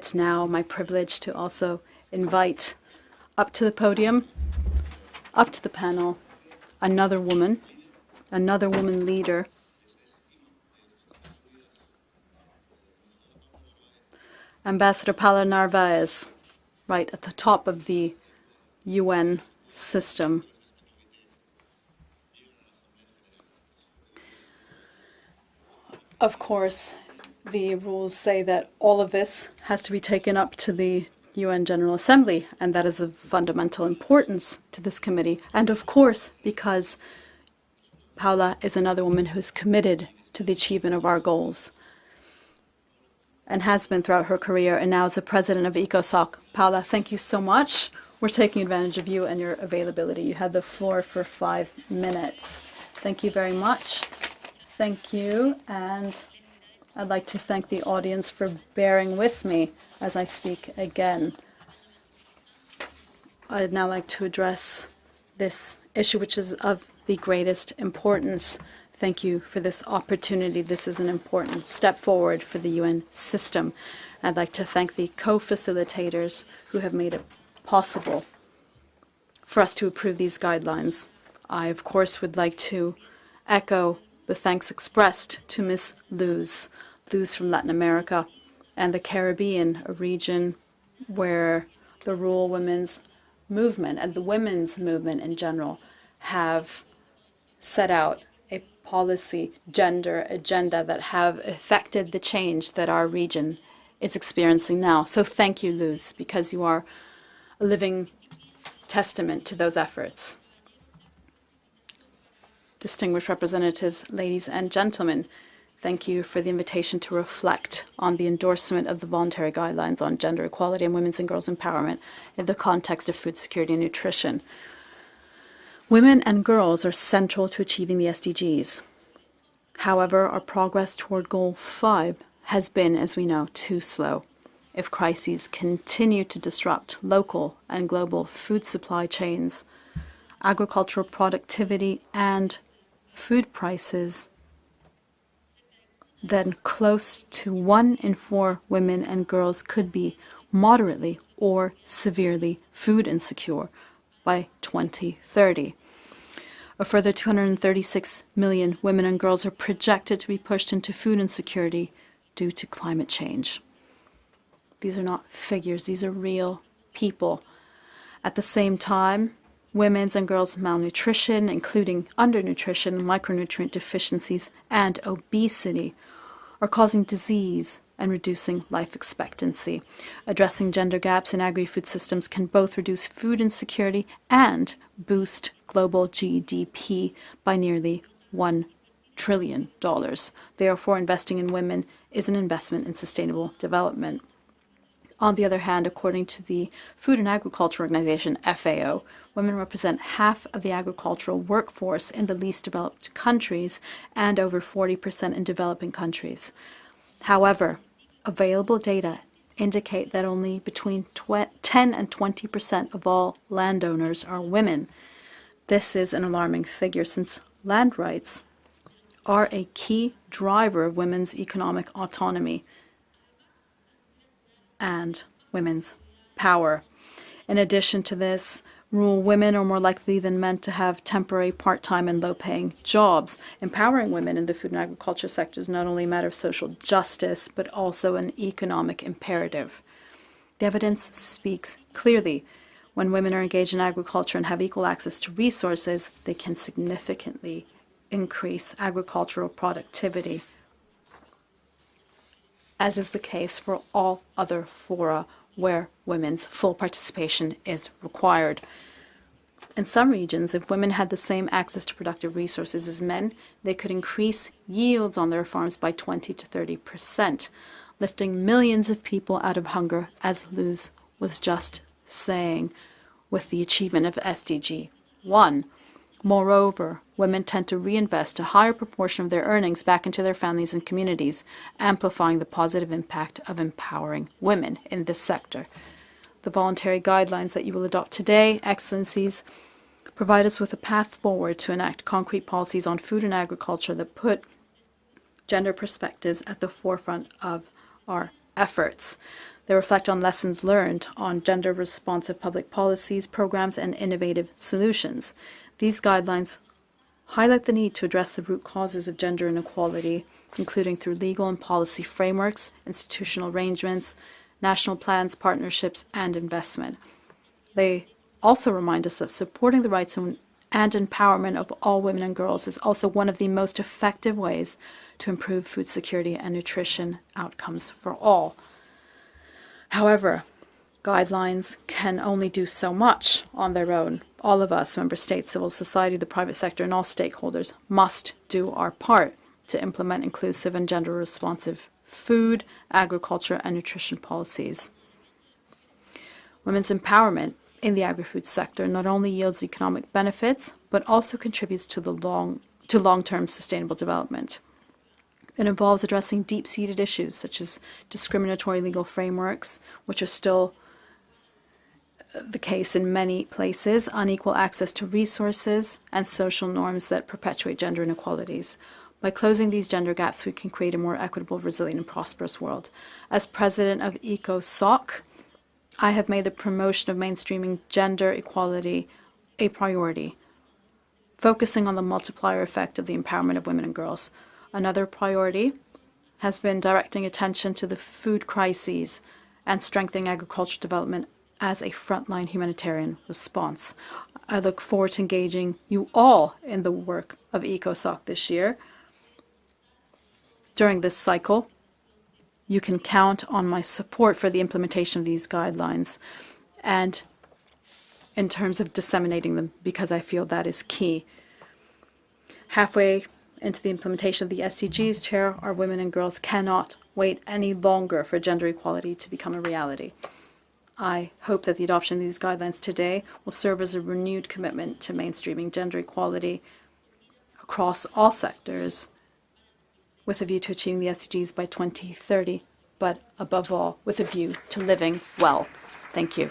it's now my privilege to also invite up to the podium, up to the panel, another woman leader, Ambassador Paula Narváez, right at the top of the UN system. Of course, the rules say that all of this has to be taken up to the UN General Assembly, and that is of fundamental importance to this committee. And of course, because Paula is another woman who's committed to the achievement of our goals and has been throughout her career, and now is the president of ECOSOC. Paula, thank you so much. We're taking advantage of you and your availability. You had the floor for 5 minutes. Thank you very much. Thank you, and I'd like to thank the audience for bearing with me as I speak again. I'd now like to address this issue, which is of the greatest importance. Thank you for this opportunity. This is an important step forward for the UN system. I'd like to thank the co-facilitators who have made it possible for us to approve these guidelines. I, of course, would like to echo the thanks expressed to Ms. Luz from Latin America and the Caribbean, a region where the rural women's movement and the women's movement in general have set out a policy gender agenda that have affected the change that our region is experiencing now. So thank you, Luz, because you are a living testament to those efforts. Distinguished representatives, ladies and gentlemen, thank you for the invitation to reflect on the endorsement of the voluntary guidelines on gender equality and women's and girls' empowerment in the context of food security and nutrition. Women and girls are central to achieving the SDGs. However, our progress toward Goal 5 has been, as we know, too slow. If crises continue to disrupt local and global food supply chains, agricultural productivity, and food prices, then close to 1 in 4 women and girls could be moderately or severely food insecure by 2030. A further 236 million women and girls are projected to be pushed into food insecurity due to climate change. These are not figures, these are real people. At the same time, women's and girls' malnutrition, including undernutrition, micronutrient deficiencies, and obesity, are causing disease and reducing life expectancy. Addressing gender gaps in agri-food systems can both reduce food insecurity and boost global GDP by nearly $1 trillion. Therefore, investing in women is an investment in sustainable development. On the other hand, according to the Food and Agriculture Organization, FAO, women represent half of the agricultural workforce in the least developed countries and over 40% in developing countries. However, available data indicate that only between 10 and 20% of all landowners are women. This is an alarming figure since land rights are a key driver of women's economic autonomy and women's power. In addition to this, rural women are more likely than men to have temporary, part-time, and low-paying jobs. Empowering women in the food and agriculture sector is not only a matter of social justice, but also an economic imperative. The evidence speaks clearly. When women are engaged in agriculture and have equal access to resources, they can significantly increase agricultural productivity, as is the case for all other fora where women's full participation is required. In some regions, if women had the same access to productive resources as men, they could increase yields on their farms by 20 to 30%, lifting millions of people out of hunger, as Luz was just saying, with the achievement of SDG 1. Moreover, women tend to reinvest a higher proportion of their earnings back into their families and communities, amplifying the positive impact of empowering women in this sector. The voluntary guidelines that you will adopt today, Excellencies, provide us with a path forward to enact concrete policies on food and agriculture that put gender perspectives at the forefront of our efforts. They reflect on lessons learned on gender-responsive public policies, programs, and innovative solutions. These guidelines highlight the need to address the root causes of gender inequality, including through legal and policy frameworks, institutional arrangements, national plans, partnerships, and investment. They also remind us that supporting the rights and empowerment of all women and girls is also one of the most effective ways to improve food security and nutrition outcomes for all. However, guidelines can only do so much on their own. All of us, member states, civil society, the private sector, and all stakeholders must do our part to implement inclusive and gender-responsive food, agriculture, and nutrition policies. Women's empowerment in the agri-food sector not only yields economic benefits, but also contributes to long-term sustainable development. It involves addressing deep-seated issues such as discriminatory legal frameworks, which are still the case in many places, unequal access to resources, and social norms that perpetuate gender inequalities. By closing these gender gaps, we can create a more equitable, resilient, and prosperous world. As president of ECOSOC, I have made the promotion of mainstreaming gender equality a priority, focusing on the multiplier effect of the empowerment of women and girls. Another priority has been directing attention to the food crises and strengthening agricultural development as a frontline humanitarian response. I look forward to engaging you all in the work of ECOSOC this year. During this cycle, you can count on my support for the implementation of these guidelines and in terms of disseminating them, because I feel that is key. Halfway into the implementation of the SDGs, Chair, our women and girls cannot wait any longer for gender equality to become a reality. I hope that the adoption of these guidelines today will serve as a renewed commitment to mainstreaming gender equality across all sectors, with a view to achieving the SDGs by 2030, but above all, with a view to living well. Thank you.